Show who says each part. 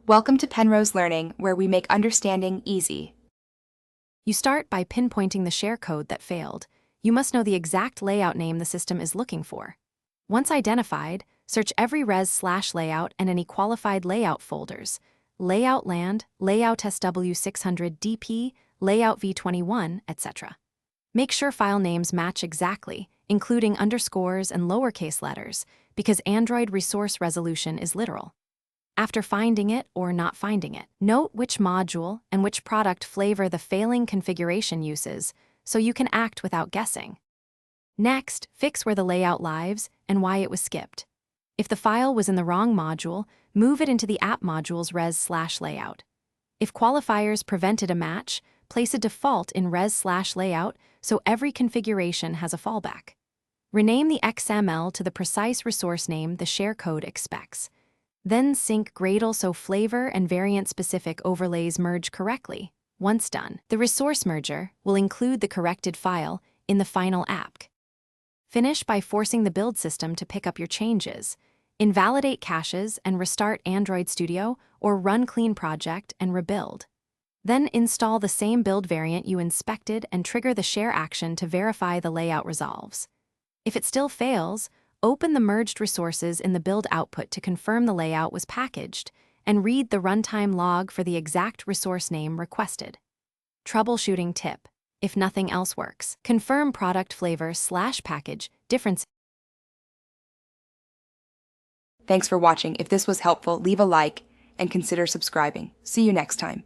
Speaker 1: Welcome to Penrose Learning, where we make understanding easy.
Speaker 2: You start by pinpointing the share code that failed. You must know the exact layout name the system is looking for. Once identified, search every res/layout and any qualified layout folders: layout land, layout SW600DP, layout V21, etc. Make sure file names match exactly, including underscores and lowercase letters, because Android resource resolution is literal. After finding it or not finding it, note which module and which product flavor the failing configuration uses so you can act without guessing. Next, fix where the layout lives and why it was skipped. If the file was in the wrong module, move it into the app module's res/layout. If qualifiers prevented a match, place a default in res/layout so every configuration has a fallback. Rename the XML to the precise resource name the share code expects. Then sync Gradle so flavor and variant-specific overlays merge correctly. Once done, the resource merger will include the corrected file in the final app. Finish by forcing the build system to pick up your changes. Invalidate caches and restart Android Studio, or run clean project and rebuild. Then install the same build variant you inspected and trigger the share action to verify the layout resolves. If it still fails, open the merged resources in the build output to confirm the layout was packaged, and read the runtime log for the exact resource name requested. Troubleshooting tip: if nothing else works, confirm product flavor/package difference.
Speaker 1: Thanks for watching. If this was helpful, leave a like and consider subscribing. See you next time.